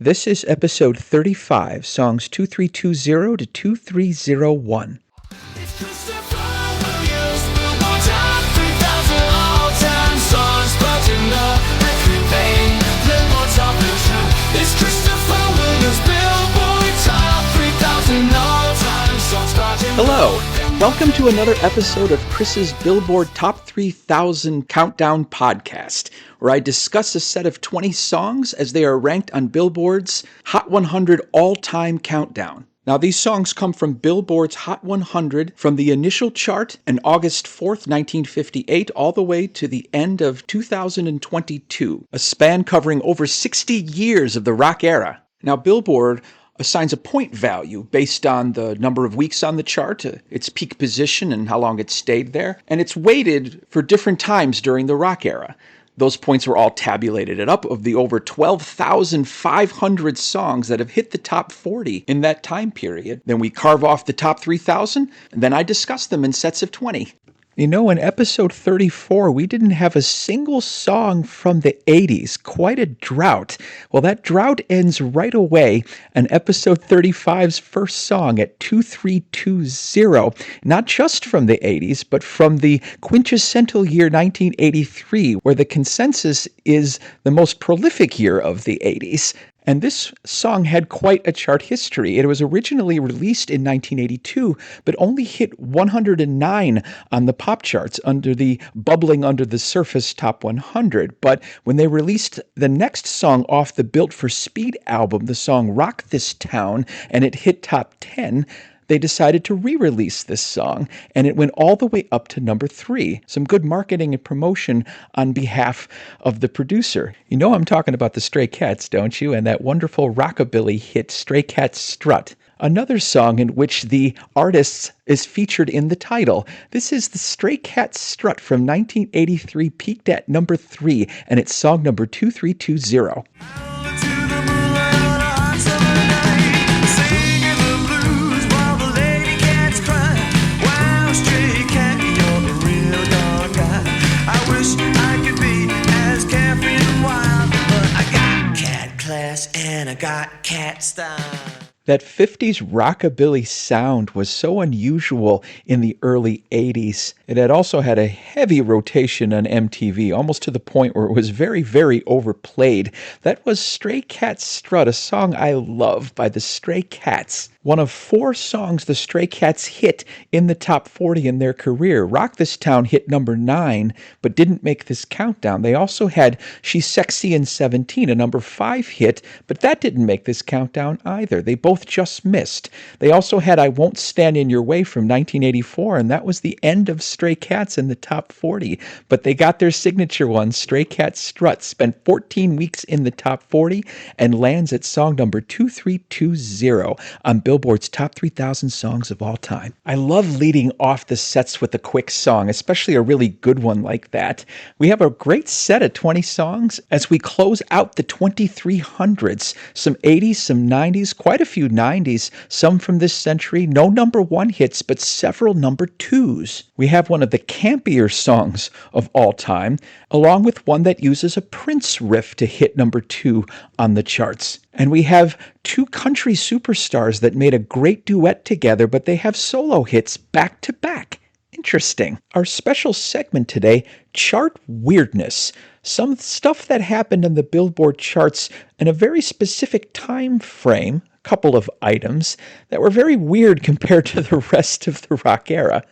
This is episode 35, songs 2320 to 2301. Hello, welcome to another episode of Chris's Billboard Top 3000 Countdown podcast, where I discuss a set of 20 songs as they are ranked on Billboard's Hot 100 All-Time Countdown. Now, these songs come from Billboard's Hot 100 from the initial chart on August 4th, 1958, all the way to the end of 2022, a span covering over 60 years of the rock era. Now, Billboard assigns a point value based on the number of weeks on the chart, its peak position, and how long it stayed there, and it's weighted for different times during the rock era. Those points were all tabulated up of the over 12,500 songs that have hit the top 40 in that time period. Then we carve off the top 3,000, and then I discuss them in sets of 20. You know, in episode 34, we didn't have a single song from the 80s. Quite a drought. Well, that drought ends right away in episode 35's first song at 2320. Not just from the 80s, but from the quintessential year 1983, where the consensus is the most prolific year of the 80s. And this song had quite a chart history. It was originally released in 1982, but only hit 109 on the pop charts under the Bubbling Under the Surface Top 100. But when they released the next song off the Built for Speed album, the song Rock This Town, and it hit top 10, they decided to re-release this song, and it went all the way up to number 3. Some good marketing and promotion on behalf of the producer. You know I'm talking about the Stray Cats, don't you? And that wonderful rockabilly hit, Stray Cats Strut. Another song in which the artist is featured in the title. This is the Stray Cats Strut from 1983, peaked at number 3, and it's song number 2320. And I got cat style. That 50s rockabilly sound was so unusual in the early 80s. It had also had a heavy rotation on MTV, almost to the point where it was very, very overplayed. That was Stray Cats Strut, a song I love by the Stray Cats. One of 4 songs the Stray Cats hit in the top 40 in their career. Rock This Town hit number 9, but didn't make this countdown. They also had She's Sexy in 17, a number 5 hit, but that didn't make this countdown either. They both just missed. They also had I Won't Stand in Your Way from 1984, and that was the end of Stray Cats in the top 40. But they got their signature one, Stray Cats Strut, spent 14 weeks in the top 40, and lands at song number 2320 on Billboard's Top 3000 Songs of All Time. I love leading off the sets with a quick song, especially a really good one like that. We have a great set of 20 songs as we close out the 2300s. Some 80s, some 90s, quite a few 90s, some from this century. No number 1 hits, but several number 2s. We have one of the campier songs of all time, along with one that uses a Prince riff to hit number 2 on the charts. And we have 2 country superstars that made a great duet together, but they have solo hits back to back. Interesting. Our special segment today, Chart Weirdness. Some stuff that happened in the Billboard charts in a very specific time frame, a couple of items that were very weird compared to the rest of the rock era.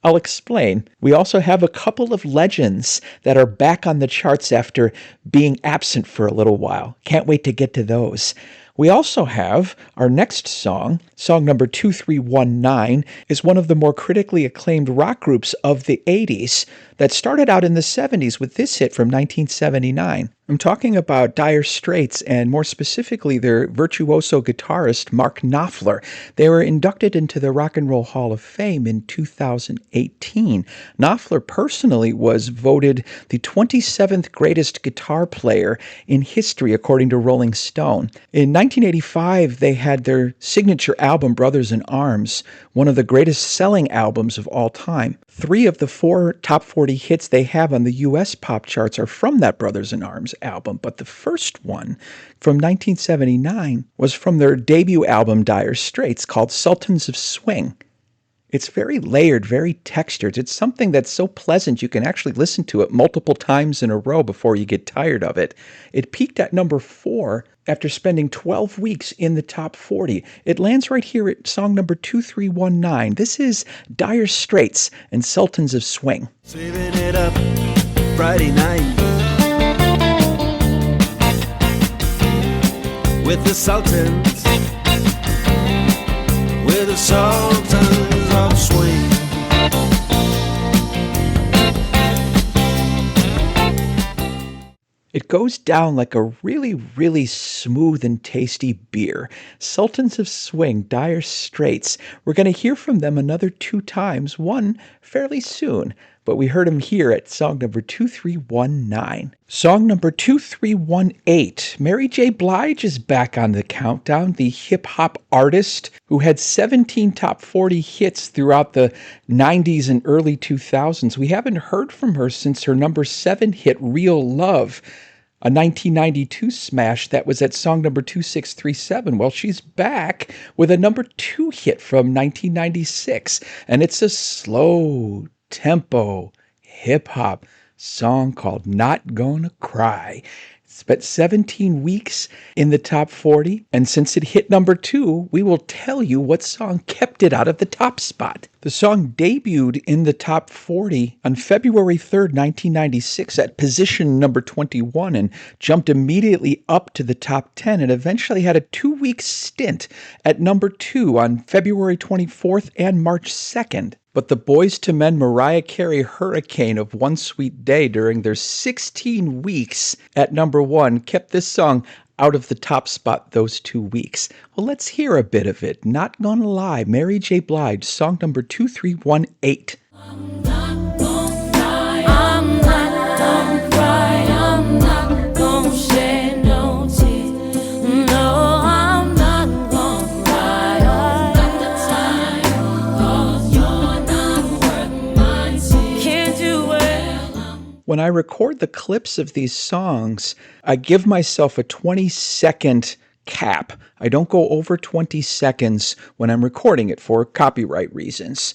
I'll explain. We also have a couple of legends that are back on the charts after being absent for a little while. Can't wait to get to those. We also have our next song, song number 2319, is one of the more critically acclaimed rock groups of the 80s that started out in the 70s with this hit from 1979. I'm talking about Dire Straits, and more specifically their virtuoso guitarist, Mark Knopfler. They were inducted into the Rock and Roll Hall of Fame in 2018. Knopfler personally was voted the 27th greatest guitar player in history, according to Rolling Stone. In 1985, they had their signature album, Brothers in Arms, one of the greatest selling albums of all time. 3 of the 4 top 40 hits they have on the U.S. pop charts are from that Brothers in Arms album, but the first one from 1979 was from their debut album Dire Straits called Sultans of Swing. It's very layered, very textured. It's something that's so pleasant you can actually listen to it multiple times in a row before you get tired of it. It peaked at number 4 after spending 12 weeks in the top 40. It lands right here at song number 2319. This is Dire Straits and Sultans of Swing. Saving it up Friday night with the Sultans, with the Sultans of Swing. It goes down like a really, really smooth and tasty beer. Sultans of Swing, Dire Straits. We're going to hear from them another 2 times, one fairly soon, but we heard them here at song number 2319. Song number 2318. Mary J. Blige is back on the countdown, the hip-hop artist who had 17 top 40 hits throughout the 90s and early 2000s. We haven't heard from her since her number 7 hit, Real Love, a 1992 smash that was at song number 2637. Well, she's back with a number 2 hit from 1996, and it's a slow tempo hip-hop song called Not Gonna Cry. It's spent 17 weeks in the top 40, and since it hit number 2, we will tell you what song kept it out of the top spot. The song debuted in the top 40 on February 3rd, 1996 at position number 21 and jumped immediately up to the top 10 and eventually had a 2-week stint at number 2 on February 24th and March 2nd. But the Boyz II Men Mariah Carey hurricane of One Sweet Day during their 16 weeks at number 1 kept this song out of the top spot those 2 weeks. Well, let's hear a bit of it. Not Gonna Lie, Mary J. Blige, song number 2318. I'm not gonna cry, I'm not gonna cry, I'm not gonna shed no tears. No, I'm not gonna cry. I've got the time, 'cause you're not worth my tears. Can't do it. When I record the clips of these songs, I give myself a 20-second cap. I don't go over 20 seconds when I'm recording it for copyright reasons.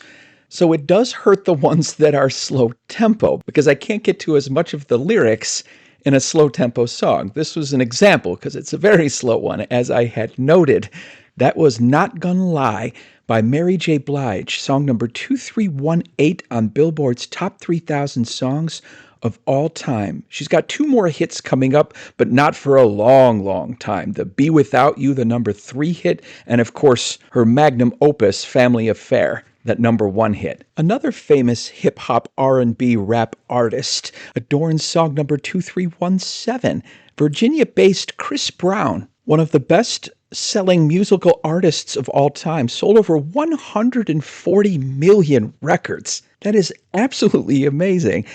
So it does hurt the ones that are slow tempo because I can't get to as much of the lyrics in a slow tempo song. This was an example because it's a very slow one, as I had noted. That was Not Gonna Lie by Mary J. Blige, song number 2318 on Billboard's Top 3,000 Songs of All Time. She's got 2 more hits coming up, but not for a long, long time. The Be Without You, the number 3 hit, and of course, her magnum opus, Family Affair, that number 1 hit. Another famous hip-hop R&B rap artist adorns song number 2317, Virginia-based Chris Brown, one of the best-selling musical artists of all time, sold over 140 million records. That is absolutely amazing.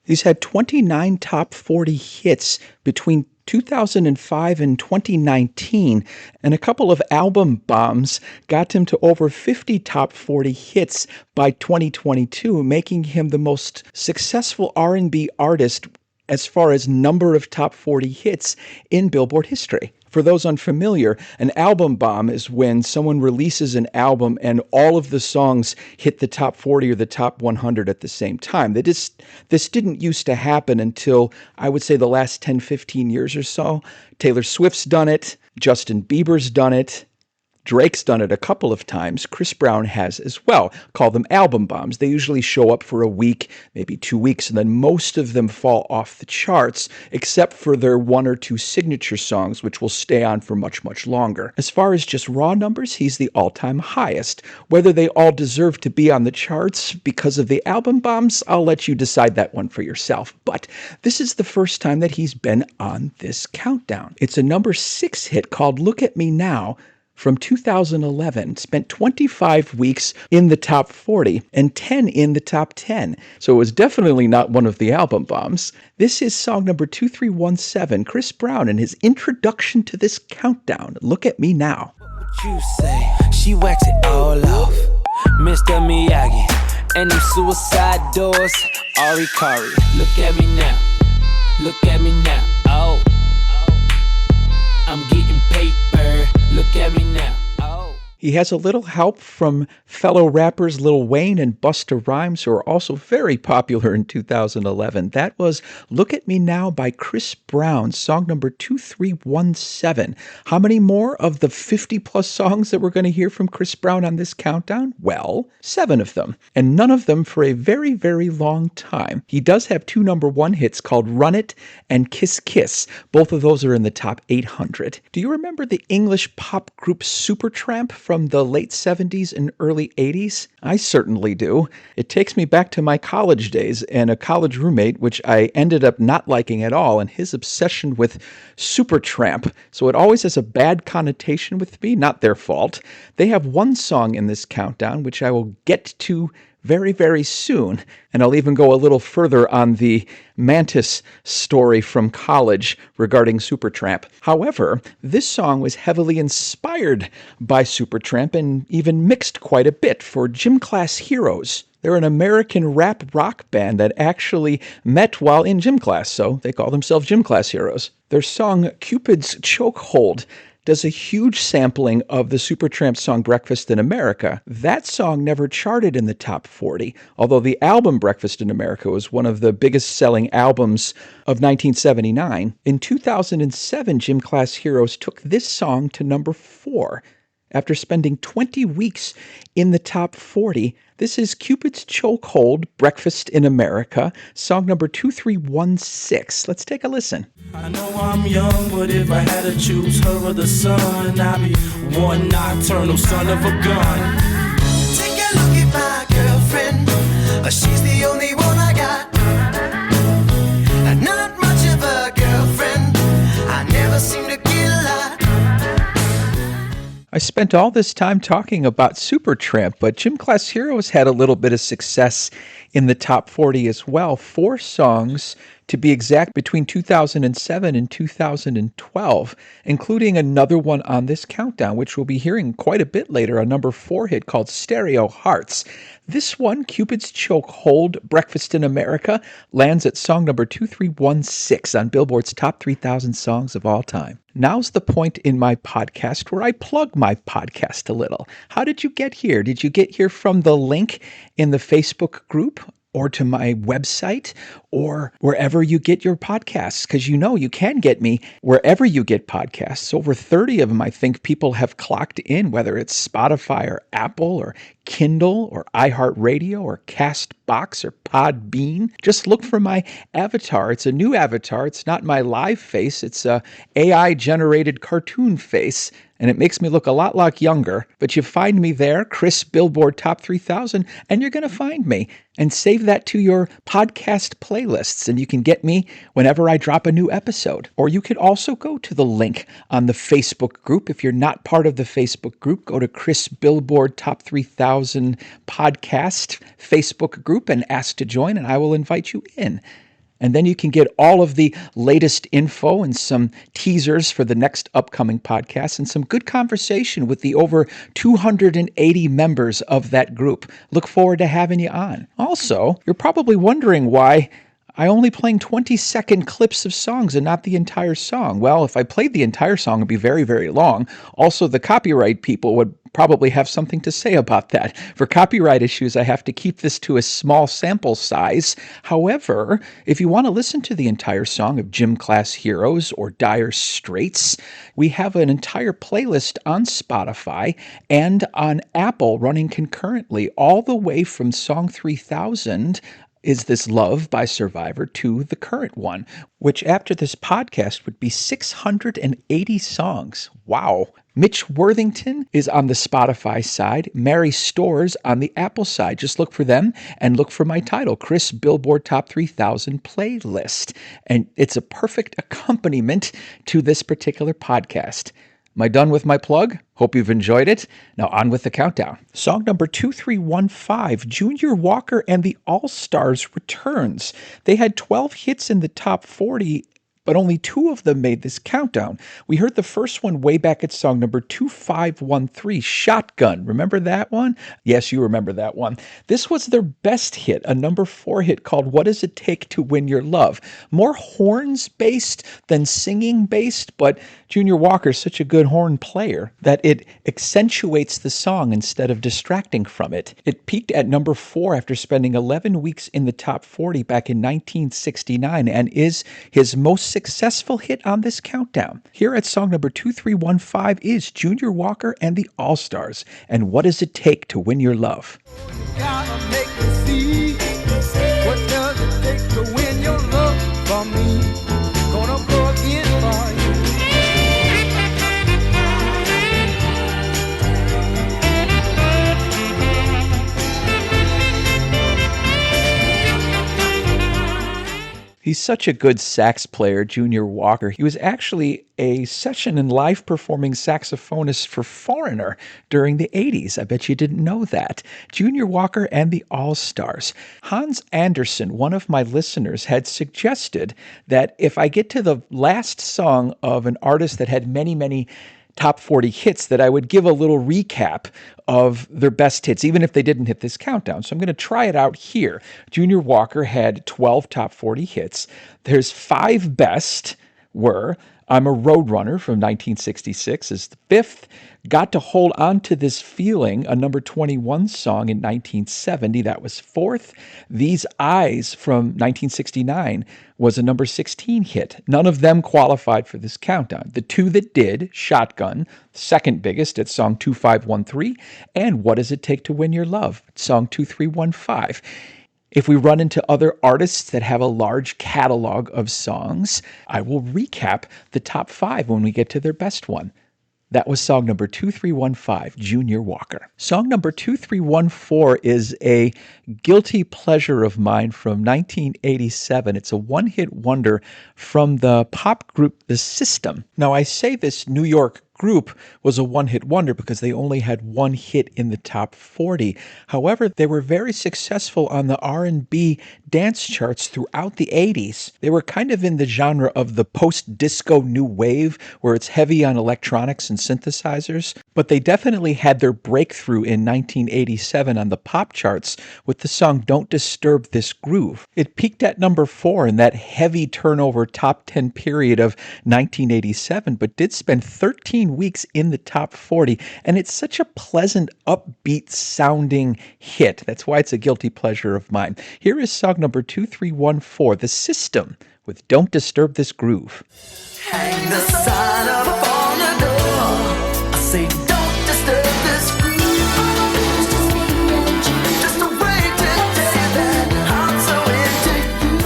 He's had 29 top 40 hits between 2005 and 2019, and a couple of album bombs got him to over 50 top 40 hits by 2022, making him the most successful R&B artist as far as number of top 40 hits in Billboard history. For those unfamiliar, an album bomb is when someone releases an album and all of the songs hit the top 40 or the top 100 at the same time. This didn't used to happen until, I would say, the last 10, 15 years or so. Taylor Swift's done it. Justin Bieber's done it. Drake's done it a couple of times. Chris Brown has as well. Call them album bombs. They usually show up for a week, maybe 2 weeks, and then most of them fall off the charts, except for their 1 or 2 signature songs, which will stay on for much, much longer. As far as just raw numbers, he's the all-time highest. Whether they all deserve to be on the charts because of the album bombs, I'll let you decide that one for yourself. But this is the first time that he's been on this countdown. It's a number 6 hit called Look at Me Now, from 2011, spent 25 weeks in the top 40 and 10 in the top 10. So it was definitely not one of the album bombs. This is song number 2317, Chris Brown and his introduction to this countdown. Look at Me Now. What you say? She waxed it all off. Mr. Miyagi and them suicide doors. Ari Kari. Look at me now. Look at me now. Oh. I'm getting paper. Look at me now. Oh. He has a little help from fellow rappers Lil Wayne and Busta Rhymes, who are also very popular in 2011. That was Look at Me Now by Chris Brown, song number 2317. How many more of the 50-plus songs that we're going to hear from Chris Brown on this countdown? Well, 7 of them, and none of them for a very, very long time. He does have 2 number 1 hits called Run It and Kiss Kiss. Both of those are in the top 800. Do you remember the English pop group Supertramp from the late 70s and early 80s? I certainly do. It takes me back to my college days and a college roommate, which I ended up not liking at all, and his obsession with Supertramp. So it always has a bad connotation with me, not their fault. They have one song in this countdown, which I will get to very, very soon. And I'll even go a little further on the Mantis story from college regarding Supertramp. However, this song was heavily inspired by Supertramp and even mixed quite a bit for Gym Class Heroes. They're an American rap rock band that actually met while in gym class, so they call themselves Gym Class Heroes. Their song Cupid's Chokehold does a huge sampling of the Supertramp song Breakfast in America. That song never charted in the top 40, although the album Breakfast in America was one of the biggest selling albums of 1979. In 2007, Gym Class Heroes took this song to number 4. After spending 20 weeks in the top 40, this is Cupid's Chokehold, Breakfast in America, song number 2316. Let's take a listen. I know I'm young, but if I had to choose her or the sun, I'd be one nocturnal son of a gun. Take a look at my girlfriend, she's the only one I got. Not much of a girlfriend, I never seem to get a lot. I spent all this time talking about Supertramp, but Gym Class Heroes had a little bit of success in the top 40 as well. 4 songs, to be exact, between 2007 and 2012, including another one on this countdown, which we'll be hearing quite a bit later, a number 4 hit called Stereo Hearts. This one, Cupid's Chokehold, Breakfast in America, lands at song number 2316 on Billboard's Top 3,000 Songs of All Time. Now's the point in my podcast where I plug my podcast a little. How did you get here? Did you get here from the link in the Facebook group, or to my website, or wherever you get your podcasts? Because you know you can get me wherever you get podcasts. Over 30 of them, I think, people have clocked in, whether it's Spotify or Apple or Kindle or iHeartRadio or CastBox or Podbean. Just look for my avatar. It's a new avatar. It's not my live face. It's a AI-generated cartoon face, and it makes me look a lot younger. But you find me there, Chris Billboard Top 3000, and you're going to find me. And save that to your podcast playlists, and you can get me whenever I drop a new episode. Or you could also go to the link on the Facebook group. If you're not part of the Facebook group, go to Chris Billboard Top 3000 Podcast Facebook group and ask to join, and I will invite you in. And then you can get all of the latest info and some teasers for the next upcoming podcast and some good conversation with the over 280 members of that group. Look forward to having you on. Also, you're probably wondering why I only playing 20-second clips of songs and not the entire song. Well, if I played the entire song, it'd be very, very long. Also, the copyright people would probably have something to say about that. For copyright issues, I have to keep this to a small sample size. However, if you want to listen to the entire song of Gym Class Heroes or Dire Straits, we have an entire playlist on Spotify and on Apple running concurrently, all the way from song 3000, Is This Love by Survivor, to the current one, which after this podcast would be 680 songs. Wow. Mitch Worthington is on the Spotify side, Mary Storrs on the Apple side. Just look for them and look for my title, Chris Billboard Top 3000 Playlist. And it's a perfect accompaniment to this particular podcast. Am I done with my plug? Hope you've enjoyed it. Now on with the countdown. Song number 2315, Junior Walker and the All-Stars returns. They had 12 hits in the top 40 but only 2 of them made this countdown. We heard the first one way back at song number 2513, Shotgun. Remember that one? Yes, you remember that one. This was their best hit, a number 4 hit called What Does It Take to Win Your Love? More horns based than singing based, but Junior Walker's such a good horn player that it accentuates the song instead of distracting from it. It peaked at number 4 after spending 11 weeks in the top 40 back in 1969 and is his most successful hit on this countdown. Here at song number 2315 is Junior Walker and the All-Stars and What Does It Take to Win Your Love? Gotta make me see what does it take to win your love from me. Gonna blow again for you. He's such a good sax player, Junior Walker. He was actually a session and live performing saxophonist for Foreigner during the 80s. I bet you didn't know that. Junior Walker and the All-Stars. Hans Anderson, one of my listeners, had suggested that if I get to the last song of an artist that had many, many top 40 hits, that I would give a little recap of their best hits, even if they didn't hit this countdown. So I'm going to try it out here. Junior Walker had 12 top 40 hits. There's 5 best were I'm a Roadrunner from 1966 is the 5th. Got to Hold On to This Feeling, a number 21 song in 1970. That was 4th. These Eyes from 1969 was a number 16 hit. None of them qualified for this countdown. The 2 that did, Shotgun, second biggest at song 2513, and What Does It Take to Win Your Love, song 2315. If we run into other artists that have a large catalog of songs, I will recap the top 5 when we get to their best one. That was song number 2315, Junior Walker. Song number 2314 is a guilty pleasure of mine from 1987. It's a one-hit wonder from the pop group The System. Now, I say this New York group was a one-hit wonder because they only had one hit in the top 40. However, they were very successful on the R&B dance charts throughout the 80s. They were kind of in the genre of the post-disco new wave, where it's heavy on electronics and synthesizers, but they definitely had their breakthrough in 1987 on the pop charts with the song Don't Disturb This Groove. It peaked at number 4 in that heavy turnover top 10 period of 1987, but did spend 13 weeks in the top 40, and it's such a pleasant, upbeat sounding hit. That's why it's a guilty pleasure of mine. Here is song number 2314, The System, with Don't Disturb This Groove. Hang the sign up on the door. I say don't disturb this groove. Just a way to tell you that I'm so into you.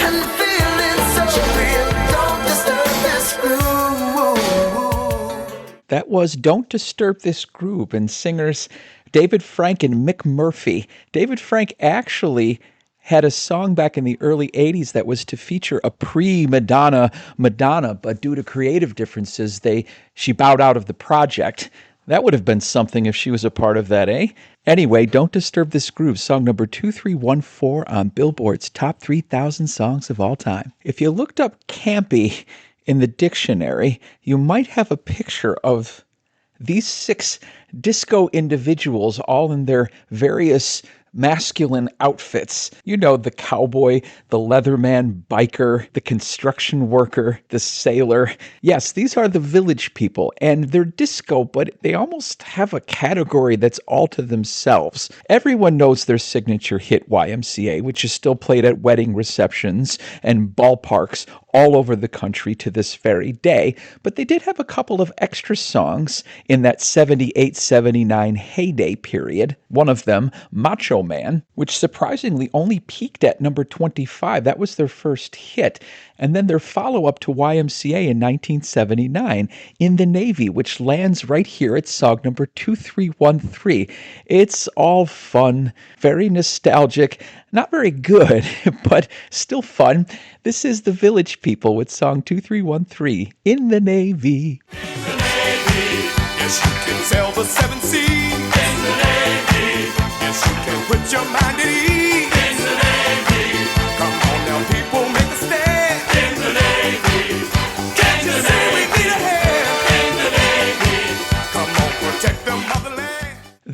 And the feeling's so real. Don't disturb this groove. That was Don't Disturb This Groove, and singers David Frank and Mick Murphy. David Frank actually had a song back in the early 80s that was to feature a pre-Madonna Madonna, but due to creative differences, she bowed out of the project. That would have been something if she was a part of that, eh? Anyway, Don't Disturb This Groove, song number 2314 on Billboard's Top 3,000 Songs of All Time. If you looked up campy in the dictionary, you might have a picture of these 6 disco individuals all in their various masculine outfits. You know, the cowboy, the leatherman biker, the construction worker, the sailor. Yes, these are the Village People, and they're disco, but they almost have a category that's all to themselves. Everyone knows their signature hit YMCA, which is still played at wedding receptions and ballparks all over the country to this very day, but they did have a couple of extra songs in that 78-79 heyday period. One of them, Macho Man, which surprisingly only peaked at number 25. That was their first hit. And then their follow-up to YMCA in 1979, In the Navy, which lands right here at song number 2313. It's all fun, very nostalgic, not very good, but still fun. This is the Village People with song 2313, In the Navy. In the Navy, yes, you can sail the 7 seas. In the Navy, yes, you can put your mind at ease. In the Navy, come on now, people, make a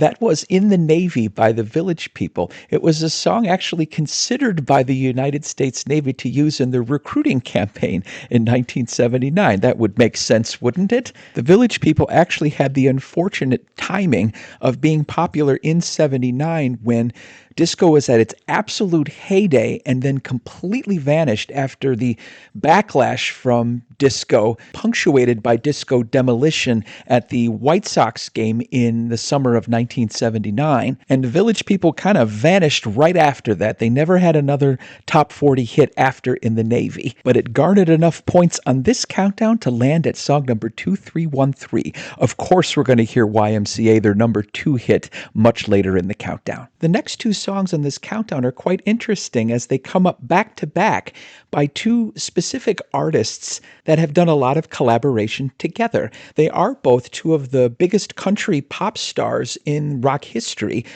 That was In the Navy by the Village People. It was a song actually considered by the United States Navy to use in their recruiting campaign in 1979. That would make sense, wouldn't it? The Village People actually had the unfortunate timing of being popular in 79 when disco was at its absolute heyday and then completely vanished after the backlash from disco, punctuated by disco demolition at the White Sox game in the summer of 1979. And the Village People kind of vanished right after that. They never had another top 40 hit after In the Navy, but it garnered enough points on this countdown to land at song number 2313. Of course, we're going to hear YMCA, their number 2 hit, much later in the countdown. The next two songs on this countdown are quite interesting as they come up back to back by two specific artists that have done a lot of collaboration together. They are both two of the biggest country pop stars in rock history,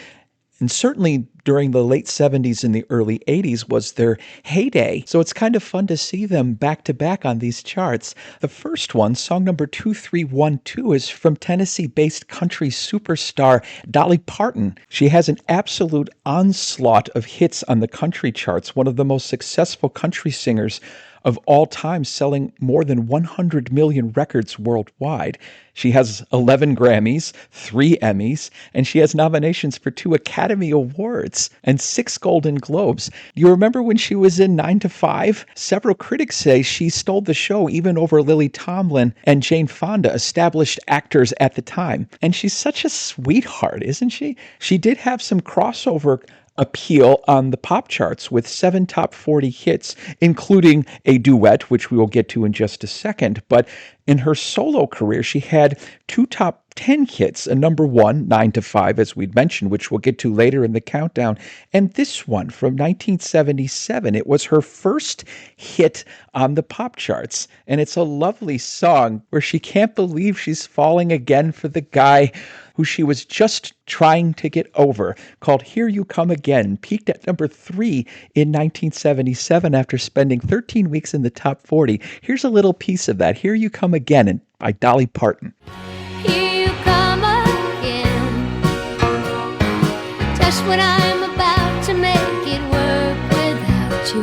and certainly during the late 70s and the early 80s was their heyday. So it's kind of fun to see them back to back on these charts. The first one, song number 2312, is from Tennessee-based country superstar Dolly Parton. She has an absolute onslaught of hits on the country charts, one of the most successful country singers of all time, selling more than 100 million records worldwide. She has 11 Grammys, 3 Emmys, and she has nominations for 2 Academy Awards and 6 Golden Globes. You remember when she was in 9 to 5? Several critics say she stole the show even over Lily Tomlin and Jane Fonda, established actors at the time. And she's such a sweetheart, isn't she? She did have some crossover appeal on the pop charts with 7 top 40 hits, including a duet, which we will get to in just a second. But in her solo career, she had 2 top 10 hits, a number 1, 9 to 5, as we'd mentioned, which we'll get to later in the countdown, and this one from 1977. It was her first hit on the pop charts, and it's a lovely song where she can't believe she's falling again for the guy who she was just trying to get over, called Here You Come Again, peaked at number 3 in 1977 after spending 13 weeks in the top 40. Here's a little piece of that, Here You Come Again by Dolly Parton. Here you come again, just when I'm about to make it work without you.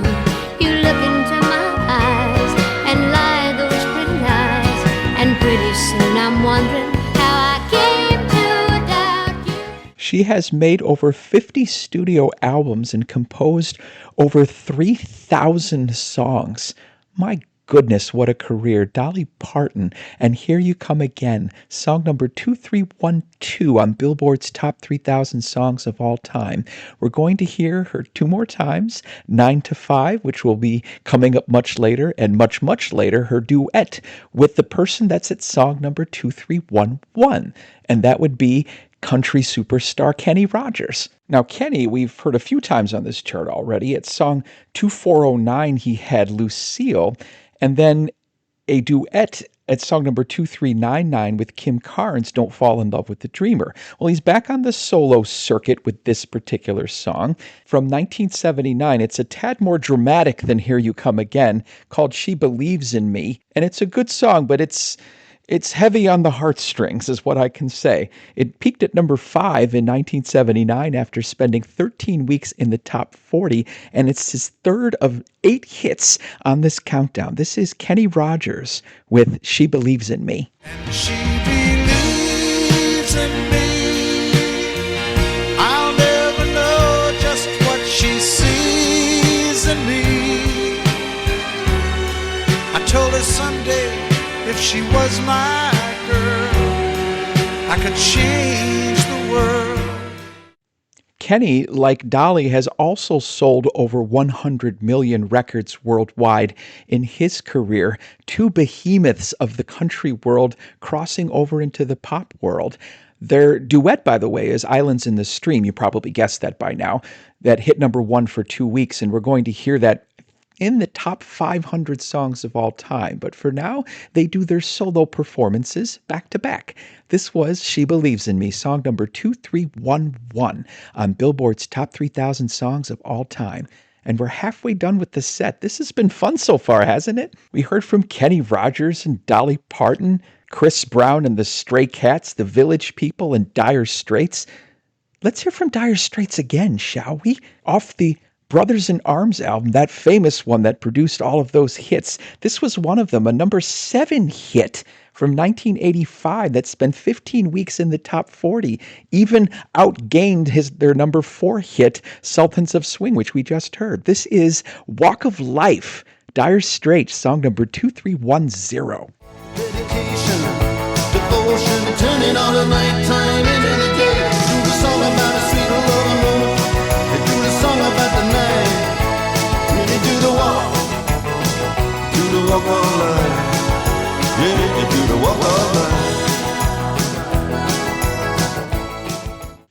You look into my eyes and lie those pretty lies, and pretty soon I'm wondering how I came to doubt you. She has made over 50 studio albums and composed over 3,000 songs. My goodness, what a career. Dolly Parton, and Here You Come Again, song number 2312 on Billboard's Top 3,000 Songs of All Time. We're going to hear her 2 more times, 9 to 5, which will be coming up much later, and much, much later, her duet with the person that's at song number 2311, and that would be country superstar Kenny Rogers. Now, Kenny, we've heard a few times on this chart already. At song 2409, he had Lucille, and then a duet at song number 2399 with Kim Carnes, Don't Fall in Love with the Dreamer. Well, he's back on the solo circuit with this particular song. From 1979, it's a tad more dramatic than Here You Come Again, called She Believes in Me. And it's a good song, but it's heavy on the heartstrings, is what I can say. It peaked at number 5 in 1979 after spending 13 weeks in the top 40, and it's his third of 8 hits on this countdown. This is Kenny Rogers with She Believes in Me. And she believes in me. I'll never know just what she sees in me. I told her someday, if she was my girl, I could change the world. Kenny, like Dolly, has also sold over 100 million records worldwide in his career, 2 behemoths of the country world crossing over into the pop world. Their duet, by the way, is Islands in the Stream. You probably guessed that by now. That hit number 1 for 2 weeks, and we're going to hear that in the top 500 songs of all time. But for now, they do their solo performances back to back. This was She Believes in Me, song number 2311 on Billboard's Top 3,000 Songs of All Time. And we're halfway done with the set. This has been fun so far, hasn't it? We heard from Kenny Rogers and Dolly Parton, Chris Brown and the Stray Cats, the Village People, and Dire Straits. Let's hear from Dire Straits again, shall we? Off the Brothers in Arms album, that famous one that produced all of those hits. This was one of them, a number 7 hit from 1985 that spent 15 weeks in the top 40, even outgained their number 4 hit, Sultans of Swing, which we just heard. This is Walk of Life, Dire Straits, song number 2310. Dedication, devotion, turning all the nighttime into the day. Do the song about a sweet loving moment, and do the song about the night. Really do the walk of life. Really do the walk of life.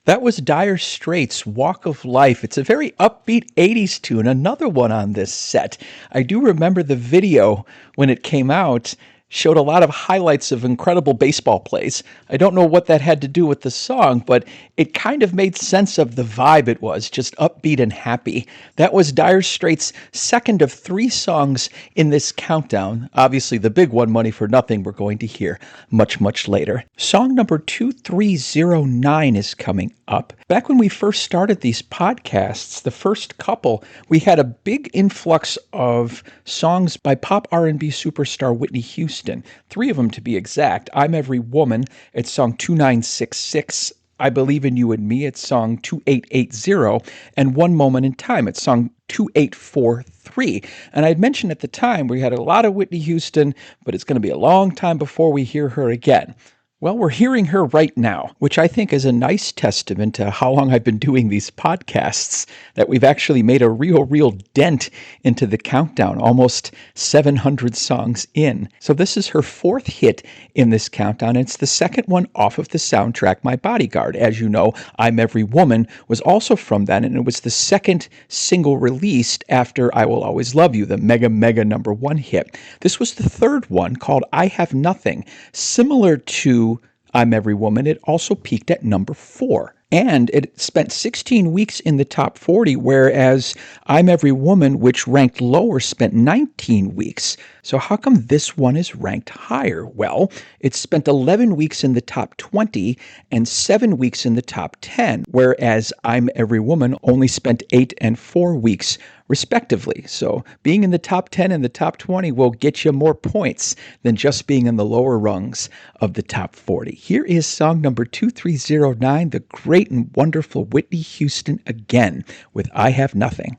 That was Dire Straits' Walk of Life. It's a very upbeat 80s tune, another one on this set. I do remember the video when it came out. Showed a lot of highlights of incredible baseball plays. I don't know what that had to do with the song, but it kind of made sense of the vibe it was, just upbeat and happy. That was Dire Straits' second of 3 songs in this countdown. Obviously, the big one, Money for Nothing, we're going to hear much, much later. Song number 2309 is coming up. Back when we first started these podcasts, the first couple, we had a big influx of songs by pop R&B superstar Whitney Houston. 3 of them to be exact. I'm Every Woman, it's song 2966. I Believe in You and Me, it's song 2880. And One Moment in Time, it's song 2843. And I'd mentioned at the time we had a lot of Whitney Houston, but it's going to be a long time before we hear her again. Well, we're hearing her right now, which I think is a nice testament to how long I've been doing these podcasts, that we've actually made a real dent into the countdown, almost 700 songs in. So this is her 4th hit in this countdown. It's the second one off of the soundtrack, My Bodyguard. As you know, I'm Every Woman was also from that, and it was the second single released after I Will Always Love You, the mega number 1 hit. This was the 3rd one, called I Have Nothing. Similar to I'm Every Woman, it also peaked at number 4. And it spent 16 weeks in the top 40, whereas I'm Every Woman, which ranked lower, spent 19 weeks. So how come this one is ranked higher? Well, it spent 11 weeks in the top 20 and 7 weeks in the top 10, whereas I'm Every Woman only spent 8 and 4 weeks respectively. So being in the top 10 and the top 20 will get you more points than just being in the lower rungs of the top 40. Here is song number 2309, the great and wonderful Whitney Houston again with I Have Nothing.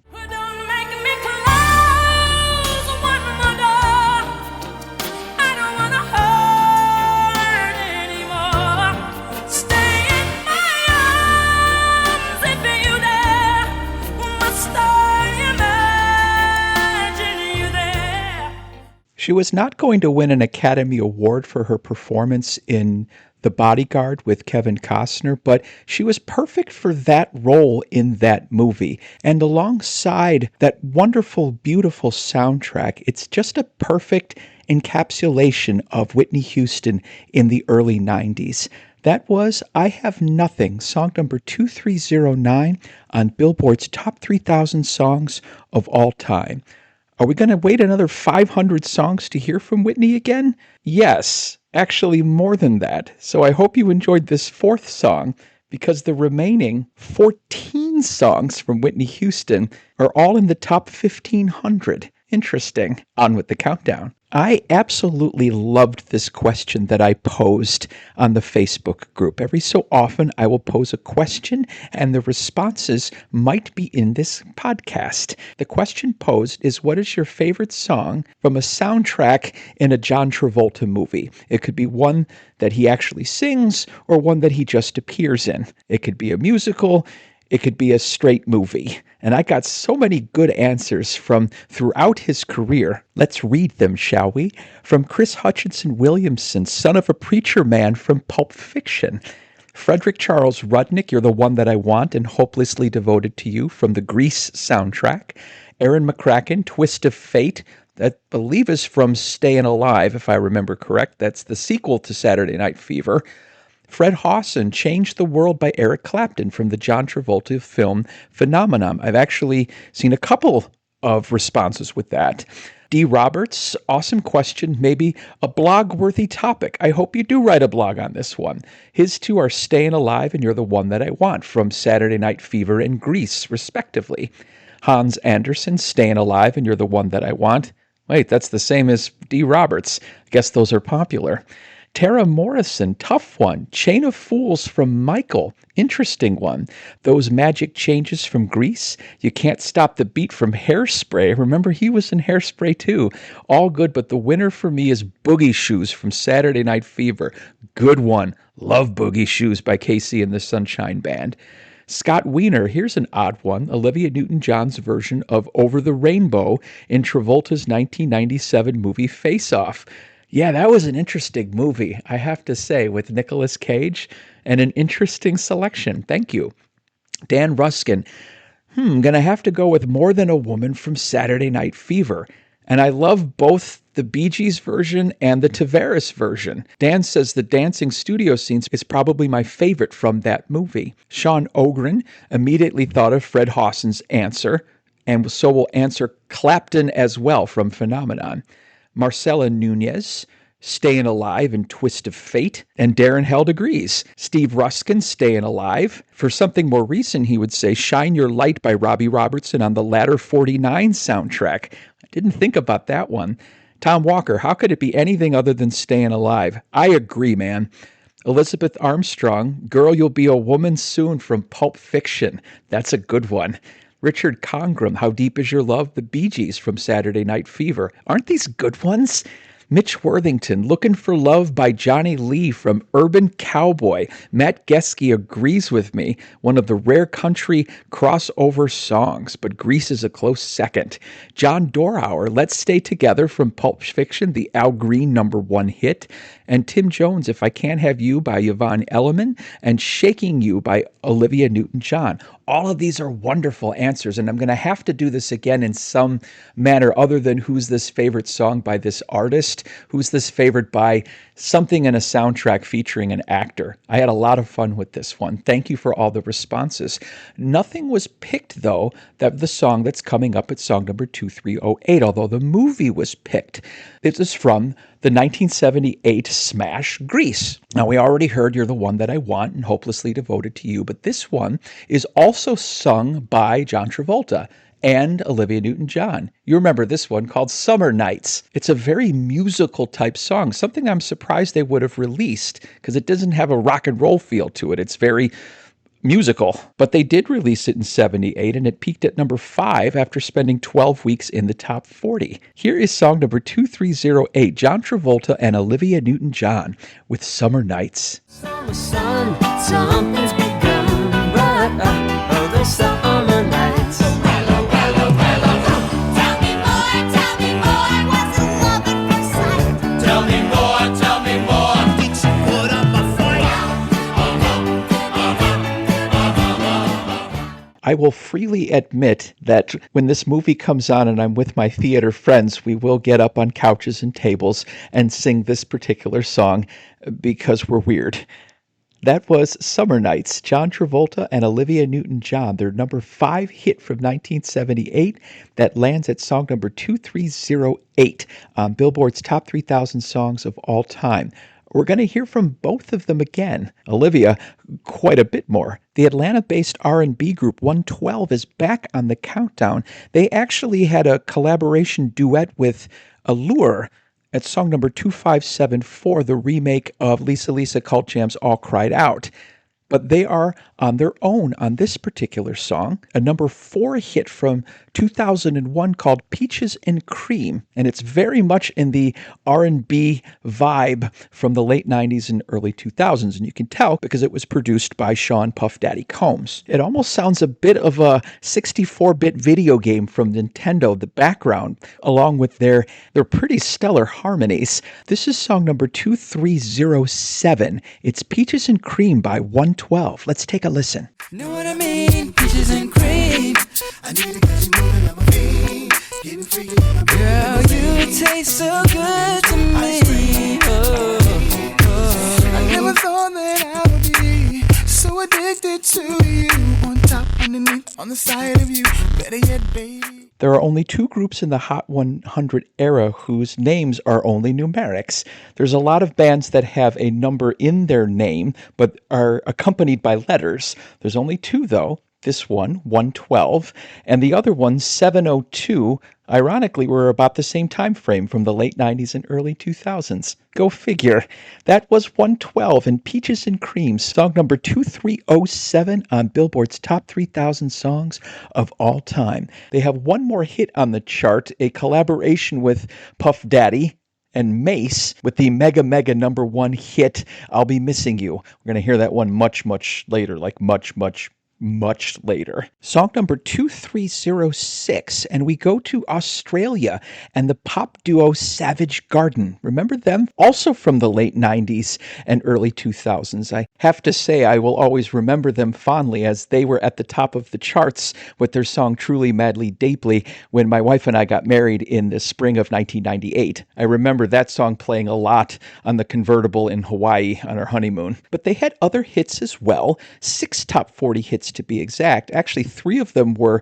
She was not going to win an Academy Award for her performance in The Bodyguard with Kevin Costner, but she was perfect for that role in that movie. And alongside that wonderful, beautiful soundtrack, it's just a perfect encapsulation of Whitney Houston in the early 90s. That was I Have Nothing, song number 2309 on Billboard's Top 3,000 Songs of All Time. Are we going to wait another 500 songs to hear from Whitney again? Yes, actually more than that. So I hope you enjoyed this 4th song, because the remaining 14 songs from Whitney Houston are all in the top 1,500. Interesting. On with the countdown. I absolutely loved this question that I posed on the Facebook group. Every so often, I will pose a question, and the responses might be in this podcast. The question posed is, what is your favorite song from a soundtrack in a John Travolta movie? It could be one that he actually sings or one that he just appears in. It could be a musical. It could be a straight movie. And I got so many good answers from throughout his career. Let's read them, shall we? From Chris Hutchinson Williamson, son of a preacher man from Pulp Fiction. Frederick Charles Rudnick, You're the One That I Want and Hopelessly Devoted to You from the Grease soundtrack. Aaron McCracken, Twist of Fate, that I believe is from Stayin' Alive, if I remember correct. That's the sequel to Saturday Night Fever. Fred Hawson, Change the World by Eric Clapton from the John Travolta film Phenomenon. I've actually seen a couple of responses with that. D. Roberts, awesome question, maybe a blog-worthy topic. I hope you do write a blog on this one. His two are Staying Alive and You're the One That I Want from Saturday Night Fever and Grease, respectively. Hans Andersen, Staying Alive and You're the One That I Want. Wait, that's the same as D. Roberts. I guess those are popular. Tara Morrison, tough one. Chain of Fools from Michael, interesting one. Those Magic Changes from Grease. You Can't Stop the Beat from Hairspray. Remember, he was in Hairspray too. All good, but the winner for me is Boogie Shoes from Saturday Night Fever. Good one. Love Boogie Shoes by Casey and the Sunshine Band. Scott Wiener, here's an odd one. Olivia Newton-John's version of Over the Rainbow in Travolta's 1997 movie Face Off. Yeah, that was an interesting movie, I have to say, with Nicolas Cage, and an interesting selection. Thank you. Dan Ruskin, gonna have to go with More Than a Woman from Saturday Night Fever. And I love both the Bee Gees version and the Tavares version. Dan says the dancing studio scenes is probably my favorite from that movie. Sean Ogren immediately thought of Fred Hawson's Answer, and so will answer Clapton as well from Phenomenon. Marcela Nunez, Staying Alive and Twist of Fate, and Darren Held agrees. Steve Ruskin, Staying Alive. For something more recent, he would say Shine Your Light by Robbie Robertson on the Ladder 49 soundtrack. I didn't think about that one. Tom Walker, how could it be anything other than Staying Alive? I agree, man. Elizabeth Armstrong, Girl, You'll Be a Woman Soon from Pulp Fiction. That's a good one. Richard Congram, How Deep Is Your Love? The Bee Gees from Saturday Night Fever. Aren't these good ones? Mitch Worthington, Looking for Love by Johnny Lee from Urban Cowboy. Matt Geske agrees with me. One of the rare country crossover songs, but Grease is a close second. John Dorauer, Let's Stay Together from Pulp Fiction, the Al Green #1 hit. And Tim Jones, If I Can't Have You by Yvonne Elliman, and Shaking You by Olivia Newton-John. All of these are wonderful answers, and I'm going to have to do this again in some manner other than who's this favorite song by this artist, who's this favorite by something in a soundtrack featuring an actor. I had a lot of fun with this one. Thank you for all the responses. Nothing was picked, though, that the song that's coming up at song number 2308, although the movie was picked. It is from the 1978 smash Grease. Now, we already heard You're the One That I Want and Hopelessly Devoted to You, but this one is also sung by John Travolta and Olivia Newton-John. You remember this one called Summer Nights. It's a very musical type song, something I'm surprised they would have released because it doesn't have a rock and roll feel to it. It's very musical, but they did release it in 78 and it peaked at number 5 after spending 12 weeks in the top 40. Here is song number 2308, John Travolta and Olivia Newton-John with Summer Nights. Summer sun, something's begun, but the summer nights. Tell me more, what's the love at first sight? Tell me more. Did you put up a fight? I will freely admit that when this movie comes on and I'm with my theater friends, we will get up on couches and tables and sing this particular song because we're weird. That was Summer Nights, John Travolta and Olivia Newton-John, their number 5 hit from 1978 that lands at song number 2308 on Billboard's Top 3,000 Songs of All Time. We're going to hear from both of them again. Olivia, quite a bit more. The Atlanta-based R&B group 112 is back on the countdown. They actually had a collaboration duet with Allure at song number 2574, the remake of Lisa Cult Jam's All Cried Out. But they are on their own on this particular song, a number 4 hit from 2001 called Peaches and Cream, and it's very much in the R&B vibe from the late 90s and early 2000s, and you can tell because it was produced by Sean Puff Daddy Combs. It almost sounds a bit of a 64-bit video game from Nintendo, the background, along with their pretty stellar harmonies. This is song number 2307. It's Peaches and Cream by 112. Let's take a listen. Know what I mean? Peaches and cream. I need to get you moving on my feet, getting free. Girl, you taste so good to me. I never thought that I would be so addicted to you. On top, underneath, on the side of you. Better yet, baby. There are only two groups in the Hot 100 era whose names are only numerics. There's a lot of bands that have a number in their name, but are accompanied by letters. There's only two, though. This one, 112, and the other one, 702, ironically were about the same time frame from the late 90s and early 2000s. Go figure. That was 112 and Peaches and Cream, song number 2307 on Billboard's Top 3,000 Songs of All Time. They have one more hit on the chart, a collaboration with Puff Daddy and Mace with the mega number one hit, I'll Be Missing You. We're going to hear that one much later, like much later. Song number 2306, and we go to Australia and the pop duo Savage Garden. Remember them? Also from the late 90s and early 2000s. I have to say I will always remember them fondly as they were at the top of the charts with their song Truly Madly Deeply when my wife and I got married in the spring of 1998. I remember that song playing a lot on the convertible in Hawaii on our honeymoon. But they had other hits as well, 6 top 40 hits to be exact. Actually, 3 of them were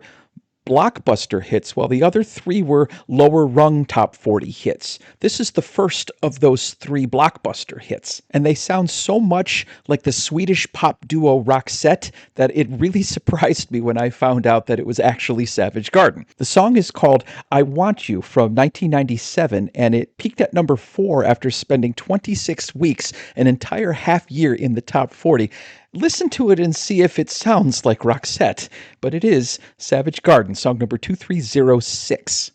blockbuster hits, while the other 3 were lower rung top 40 hits. This is the first of those 3 blockbuster hits, and they sound so much like the Swedish pop duo Roxette that it really surprised me when I found out that it was actually Savage Garden. The song is called I Want You from 1997, and it peaked at number 4 after spending 26 weeks, an entire half year in the top 40. Listen to it and see if it sounds like Roxette, but it is Savage Garden, song number 2306.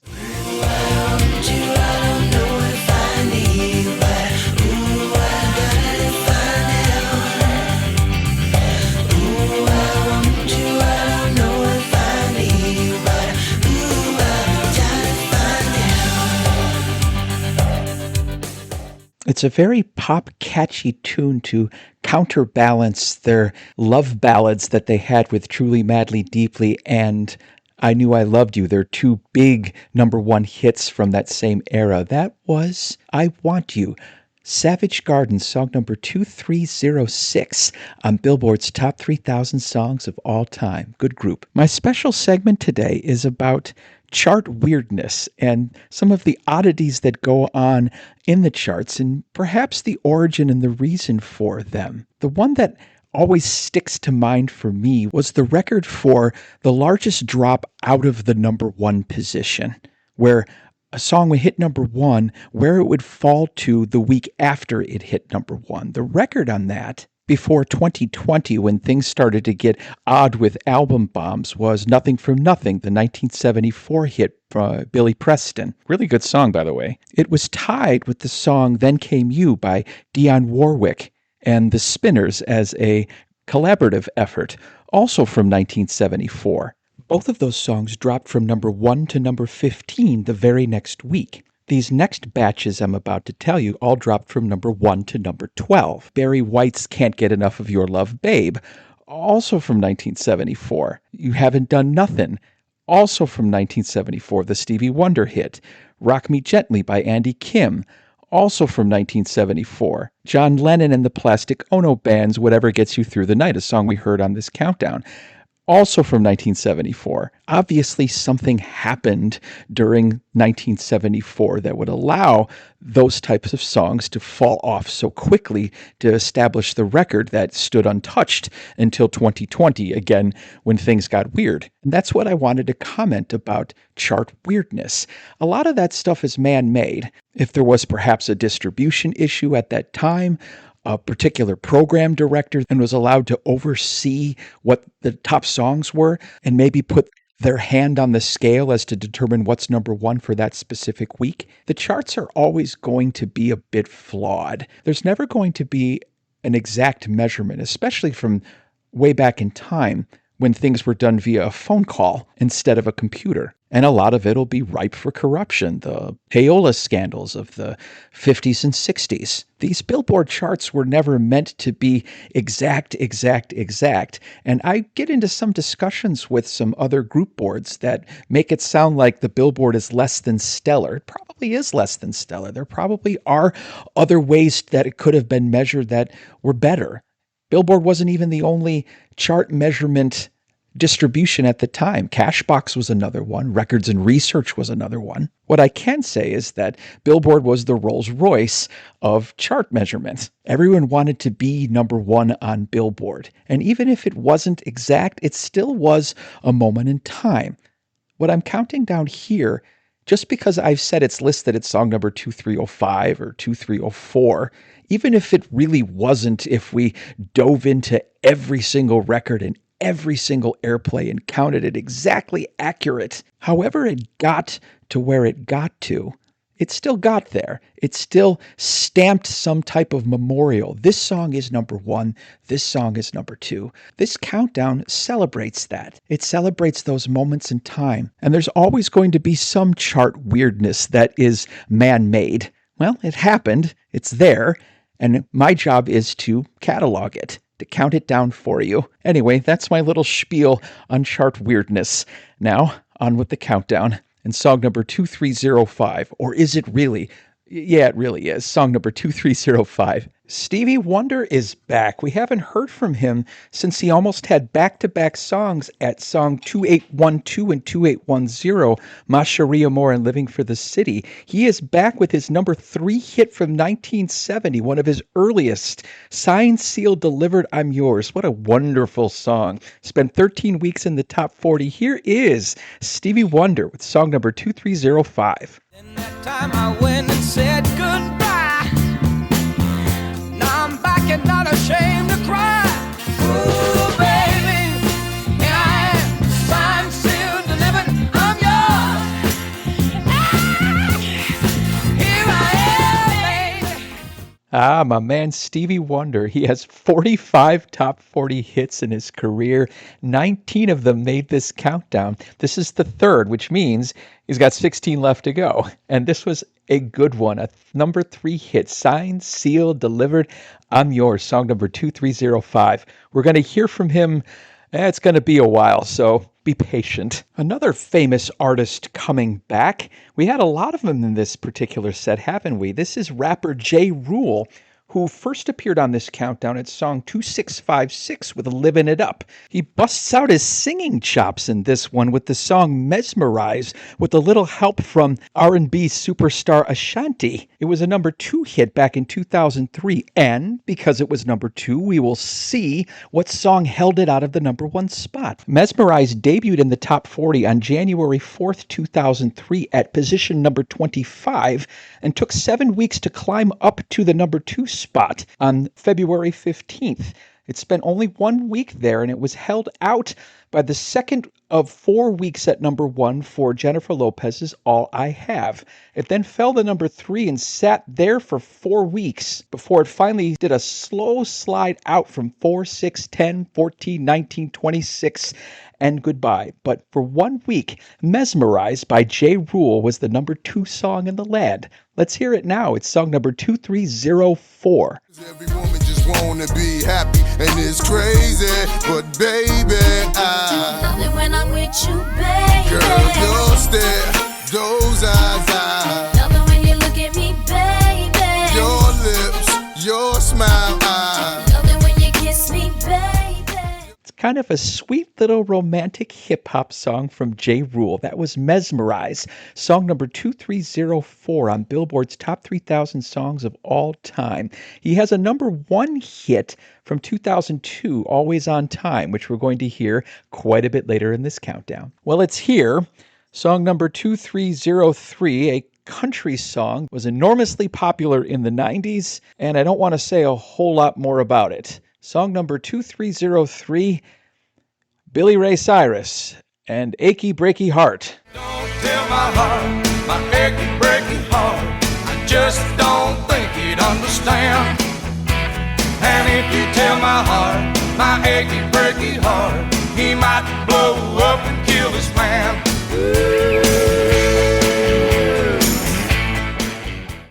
It's a very pop, catchy tune to counterbalance their love ballads that they had with Truly Madly Deeply and I Knew I Loved You. They're 2 big number 1 hits from that same era. That was I Want You. Savage Garden, song number 2306 on Billboard's Top 3,000 Songs of All Time. Good group. My special segment today is about chart weirdness and some of the oddities that go on in the charts and perhaps the origin and the reason for them. The one that always sticks to mind for me was the record for the largest drop out of the number 1 position, where a song would hit number 1, where it would fall to the week after it hit number 1. The record on that before 2020, when things started to get odd with album bombs, was Nothing from Nothing, the 1974 hit from Billy Preston. Really good song, by the way. It was tied with the song Then Came You by Dionne Warwick and the Spinners as a collaborative effort, also from 1974. Both of those songs dropped from number 1 to number 15 the very next week. These next batches I'm about to tell you all dropped from number 1 to number 12. Barry White's Can't Get Enough of Your Love, Babe, also from 1974. You Haven't Done Nothin', also from 1974, the Stevie Wonder hit. Rock Me Gently by Andy Kim, also from 1974. John Lennon and the Plastic Ono Band's Whatever Gets You Through the Night, a song we heard on this countdown. Also from 1974. Obviously, something happened during 1974 that would allow those types of songs to fall off so quickly to establish the record that stood untouched until 2020, again, when things got weird. And that's what I wanted to comment about chart weirdness. A lot of that stuff is man-made. If there was perhaps a distribution issue at that time, a particular program director and was allowed to oversee what the top songs were and maybe put their hand on the scale as to determine what's number 1 for that specific week. The charts are always going to be a bit flawed. There's never going to be an exact measurement, especially from way back in time when things were done via a phone call instead of a computer. And a lot of it will be ripe for corruption, the payola scandals of the 50s and 60s. These Billboard charts were never meant to be exact. And I get into some discussions with some other group boards that make it sound like the Billboard is less than stellar. It probably is less than stellar. There probably are other ways that it could have been measured that were better. Billboard wasn't even the only chart measurement distribution at the time. Cashbox was another one. Records and Research was another one. What I can say is that Billboard was the Rolls-Royce of chart measurements. Everyone wanted to be number one on Billboard. And even if it wasn't exact, it still was a moment in time. What I'm counting down here, just because I've said it's listed at song number 2305 or 2304, even if it really wasn't, if we dove into every single record and every single airplay and counted it exactly accurate, however it got to where it got to, it still got there. It still stamped some type of memorial. This song is number one. This song is number two. This countdown celebrates that. It celebrates those moments in time. And there's always going to be some chart weirdness that is man-made. Well, it happened. It's there. And my job is to catalog it, to count it down for you. Anyway, that's my little spiel on chart weirdness. Now, on with the countdown. And song number 2305, or is it really? Yeah, it really is. Song number 2305. Stevie Wonder is back. We haven't heard from him since he almost had back-to-back songs at song 2812 and 2810, Ma Cherie Amour and Living for the City. He is back with his number 3 hit from 1970, one of his earliest. Signed, Sealed, Delivered, I'm Yours. What a wonderful song. Spent 13 weeks in the top 40. Here is Stevie Wonder with song number 2305. And that time I went and said goodbye. Now I'm back and not ashamed to cry. Ooh, baby, here I am, signed, sealed, delivered, I'm yours. Here I am, baby. Ah, my man Stevie Wonder. He has 45 top 40 hits in his career. 19 of them made this countdown. This is the third, which means he's got 16 left to go. And this was a good one. A number 3 hit. Signed, Sealed, Delivered, I'm Yours. Song number 2305. We're going to hear from him. It's going to be a while, so be patient. Another famous artist coming back. We had a lot of them in this particular set, haven't we? This is rapper Ja Rule, who first appeared on this countdown at song 2656 with Livin' It Up. He busts out his singing chops in this one with the song Mesmerize, with a little help from R&B superstar Ashanti. It was a number 2 hit back in 2003, and because it was number 2, we will see what song held it out of the number 1 spot. Mesmerize debuted in the top 40 on January 4th, 2003 at position number 25, and took 7 weeks to climb up to the number 2 spot on February 15th. It spent only 1 week there, and it was held out by the second of 4 weeks at number 1 for Jennifer Lopez's All I Have. It then fell to number 3 and sat there for 4 weeks before it finally did a slow slide out from 4, 6, 10, 14, 19, 26, and goodbye. But for 1 week, Mesmerized by Ja Rule was the number 2 song in the land. Let's hear it now. It's song number 2304. Every woman just wanna be happy, and it's crazy, but baby, I love it when I'm with you, baby. girl, your stare, those eyes, Love it when you look at me, baby. your lips, your smile, Love it when you kiss me, baby. Kind of a sweet little romantic hip-hop song from Ja Rule. That was Mesmerize, song number 2304 on Billboard's Top 3,000 Songs of All Time. He has a number 1 hit from 2002, Always on Time, which we're going to hear quite a bit later in this countdown. Well, it's here. Song number 2303, a country song, was enormously popular in the 90s, and I don't want to say a whole lot more about it. Song number 2303, Billy Ray Cyrus and Achy Breaky Heart. Don't tell my heart, my achy breaky heart, I just don't think he'd understand. And if you tell my heart, my achy breaky heart, he might blow up and kill his man.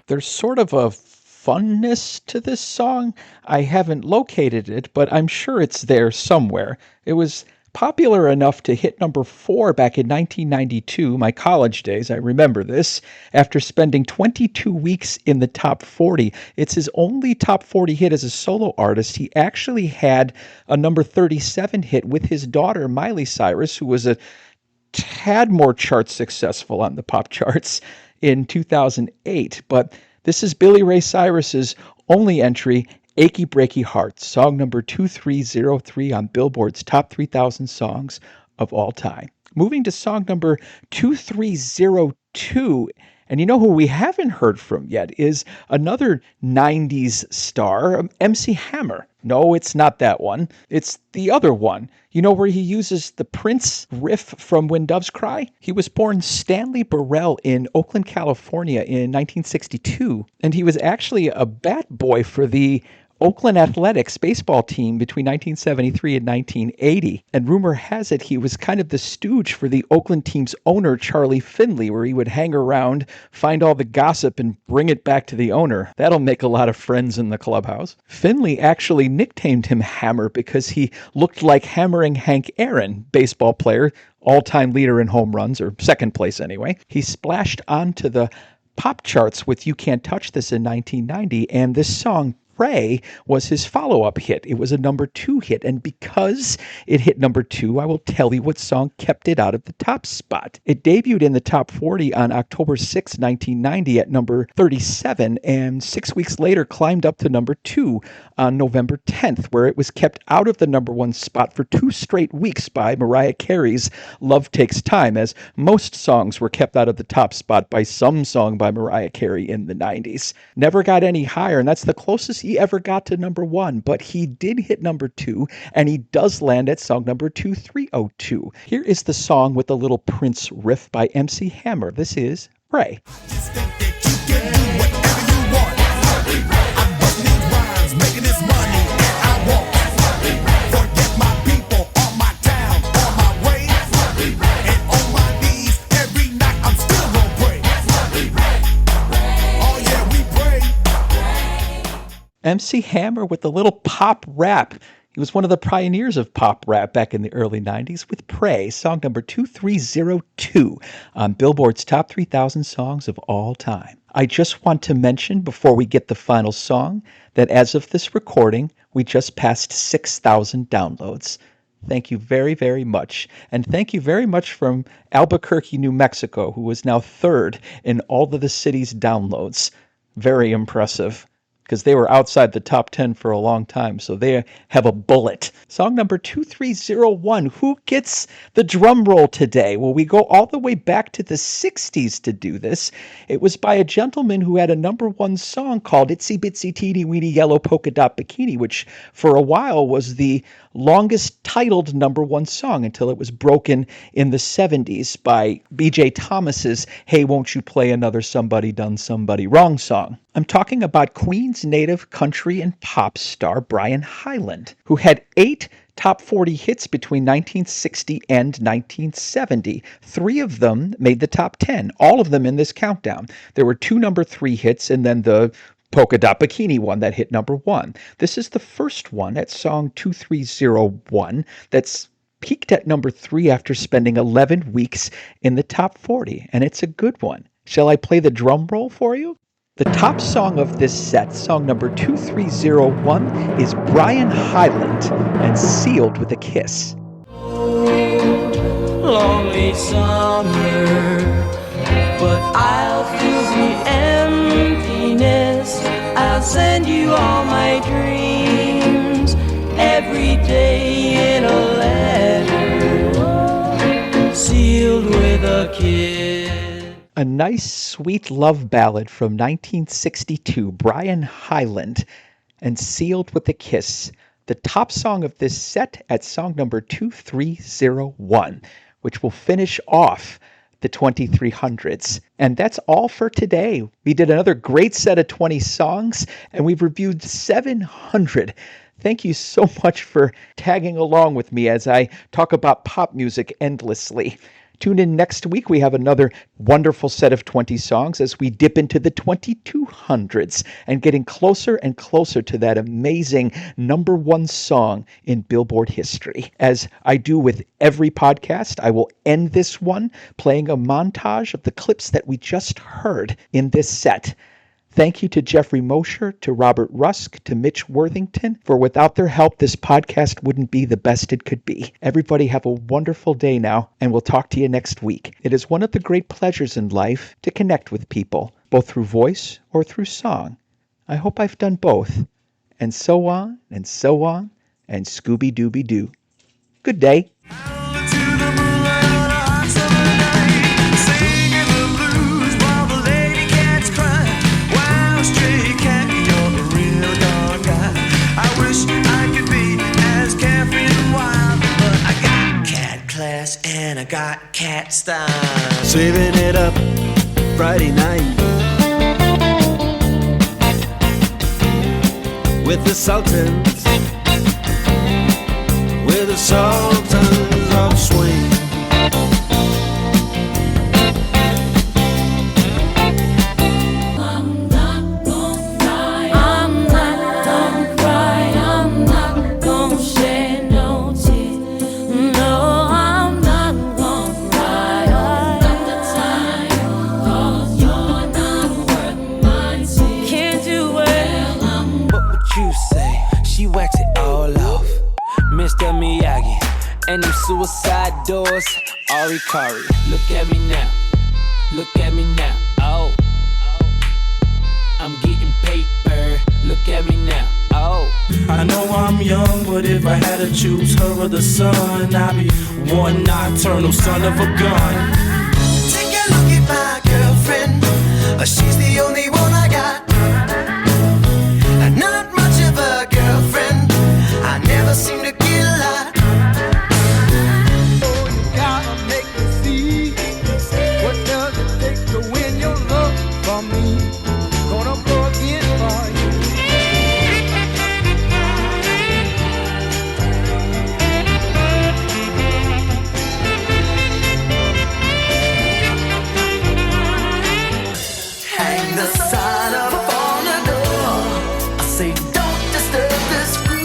There's sort of a funness to this song. I haven't located it, but I'm sure it's there somewhere. It was popular enough to hit number 4 back in 1992, my college days, I remember this, after spending 22 weeks in the top 40. It's his only top 40 hit as a solo artist. He actually had a number 37 hit with his daughter, Miley Cyrus, who was a tad more chart successful on the pop charts in 2008. But this is Billy Ray Cyrus's only entry, Achy Breaky Heart, song number 2303 on Billboard's Top 3,000 Songs of All Time. Moving to song number 2302, and you know who we haven't heard from yet is another 90s star, MC Hammer. No, it's not that one. It's the other one. You know where he uses the Prince riff from When Doves Cry? He was born Stanley Burrell in Oakland, California in 1962, and he was actually a bat boy for the Oakland Athletics baseball team between 1973 and 1980. And rumor has it he was kind of the stooge for the Oakland team's owner, Charlie Finley, where he would hang around, find all the gossip, and bring it back to the owner. That'll make a lot of friends in the clubhouse. Finley actually nicknamed him Hammer because he looked like hammering Hank Aaron, baseball player, all-time leader in home runs, or second place anyway. He splashed onto the pop charts with You Can't Touch This in 1990, and this song, Pray, was his follow-up hit. It was a number 2 hit, and because it hit number 2, I will tell you what song kept it out of the top spot. It debuted in the top 40 on October 6, 1990 at number 37, and 6 weeks later climbed up to number 2 on November 10th, where it was kept out of the number 1 spot for 2 straight weeks by Mariah Carey's Love Takes Time, as most songs were kept out of the top spot by some song by Mariah Carey in the 90s. Never got any higher, and that's the closest he ever got to number 1, but he did hit number 2, and he does land at song number 2302. Here is the song with the little Prince riff by MC Hammer. This is Pray. MC Hammer with the little pop rap. He was one of the pioneers of pop rap back in the early 90s with Pray, song number 2302 on Billboard's Top 3,000 Songs of All Time. I just want to mention before we get the final song that as of this recording, we just passed 6,000 downloads. Thank you very, very much. And thank you very much from Albuquerque, New Mexico, who is now third in all of the city's downloads. Very impressive, because they were outside the top 10 for a long time, so they have a bullet. Song number 2301, who gets the drum roll today? Well, we go all the way back to the 60s to do this. It was by a gentleman who had a number 1 song called Itsy Bitsy Teeny Weeny Yellow Polka Dot Bikini, which for a while was the longest titled number 1 song until it was broken in the 70s by B.J. Thomas's Hey Won't You Play Another Somebody Done Somebody Wrong song. I'm talking about Queen's native country and pop star Brian Hyland, who had 8 top 40 hits between 1960 and 1970. 3 of them made the top 10, all of them in this countdown. There were 2 number 3 hits and then the Polka Dot Bikini one that hit number 1. This is the first one at song 2301 that's peaked at number 3 after spending 11 weeks in the top 40, and it's a good one. Shall I play the drum roll for you? The top song of this set, song number 2301, is Brian Hyland and Sealed with a Kiss. Lonely summer, but I'll fill the emptiness. I'll send you all my dreams every day in a letter, sealed with a kiss. A nice, sweet love ballad from 1962, Brian Hyland, and Sealed with a Kiss. The top song of this set at song number 2301, which will finish off the 2300s. And that's all for today. We did another great set of 20 songs, and we've reviewed 700. Thank you so much for tagging along with me as I talk about pop music endlessly. Tune in next week. We have another wonderful set of 20 songs as we dip into the 2200s and getting closer and closer to that amazing #1 song in Billboard history. As I do with every podcast, I will end this one playing a montage of the clips that we just heard in this set. Thank you to Jeffrey Mosher, to Robert Rusk, to Mitch Worthington, for without their help, this podcast wouldn't be the best it could be. Everybody have a wonderful day now, and we'll talk to you next week. It is one of the great pleasures in life to connect with people, both through voice or through song. I hope I've done both. And so on, and so on, and Scooby-Dooby-Doo. Good day. And I got cat style. Saving it up Friday night with the Sultans, with the Sultans of Swing. I'm not gonna cry, I'm not gonna cry, I'm not gonna shed no tears. No. She wax it all off. Mr. Miyagi and them suicide doors. Ari Kari, look at me now. Look at me now. Oh, I'm getting paper. Look at me now. Oh, I know I'm young, but if I had to choose her or the sun, I'd be one nocturnal son of a gun. Take a look at my girlfriend. She's the only one I got. Not much of a girlfriend. I never seem to get a lot. Oh, you gotta make me see. What does it take to win your love from me? Gonna blow again for you. Hang the sign up on the door. I say don't disturb this groove.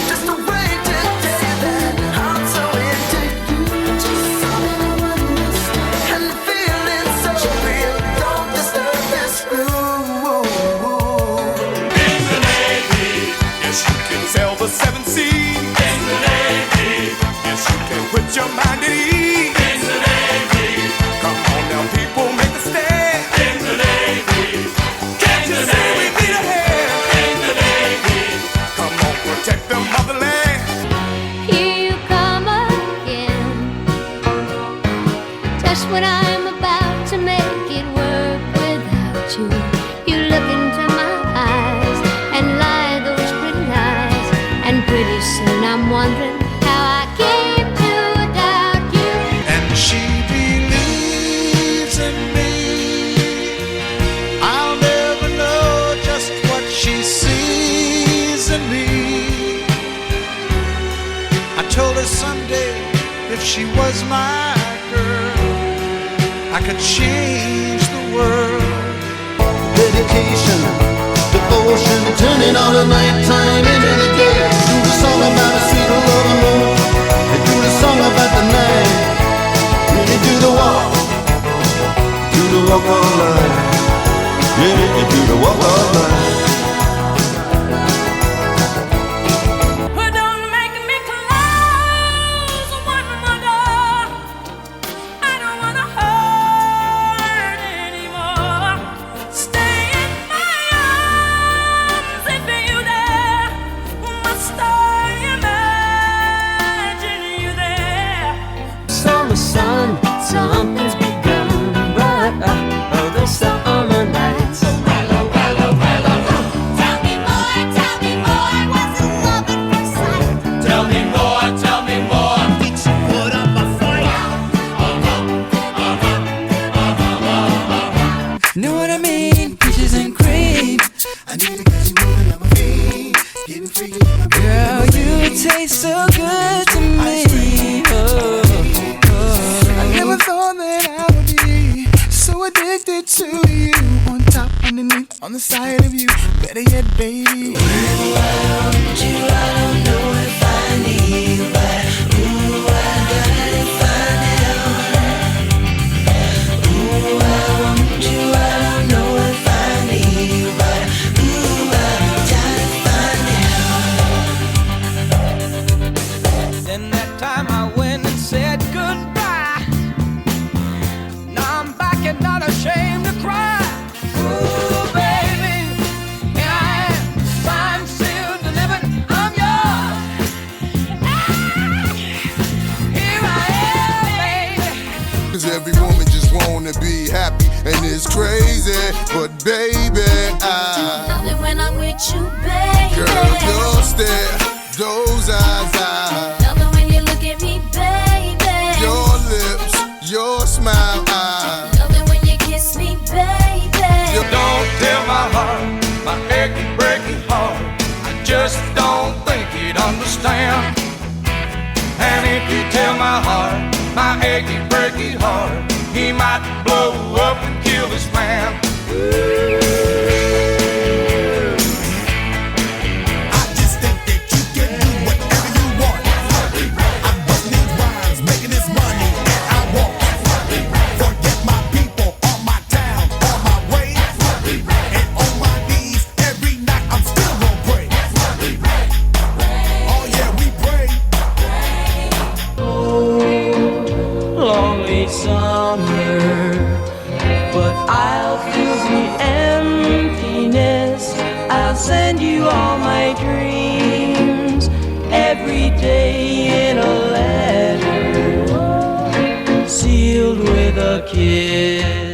Just a way to tell you that I'm so into you. And the feeling's so real. Don't disturb this groove. In the Navy, yes you can sail the 7 seas. In the Navy, yes you can put your mind at ease. In the Navy, come on now people, make a stand. In the Navy, can't you see we need a hand? In the Navy, come on, protect the motherland. Here you come again, just when I'm about to make it work without you. You look into my eyes and lie those pretty lies, and pretty soon I'm wondering how I came to doubt you. And she believes in me. I'll never know just what she sees in me. I told her someday if she was my girl, I could change the world. Dedication, devotion, turning all the nighttime into the day. Do the song about a sweet love and moon. And do the song about the night. Really do the walk all night. Really do the walk all night. Well, don't make me close one more door. I don't wanna hurt anymore. Stay in my arms if you're there. Must I imagine you there? summer sun, something's begun. But the summer nights. Tell me more, what's love at first sight? Tell me more, tell me more. Did you put up a fight? Know what I mean? Peaches and cream. I need to get you moving on my feet. Getting freaky. Girl, you taste so good to me. Oh. Never thought that I would be so addicted to you. On top, underneath, on the side of you. Better yet, baby. When I want you, I don't know if I need you, but ooh, I gotta find out. Ooh, I want you, I don't know if I need you, but ooh, I gotta find out. Then that time I went and said goodbye. Now I'm back and not ashamed to cry. Ooh, baby, here I am, signed, sealed, delivered, I'm yours. Here I am, baby. 'Cause every woman just wanna be happy, and it's crazy, but baby, Love it when I'm with you, baby. girl, your stare, those eyes, Love it when you look at me, baby. your lips, your smile, Love it when you kiss me, baby. Don't tell my heart, my achy, breaky heart. I just don't think he'd understand. And if you tell my heart, my achy, breaky heart, he might blow up and kill this man. I just think that you can do whatever you want. I'm busting these rhymes, making this money, and I won't forget my people, on my town, on my way, and on my knees every night. I'm still gonna pray. Oh yeah, we pray. Lonely summer, but I'll fill the emptiness. I'll send you all my dreams every day in a letter, sealed with a kiss.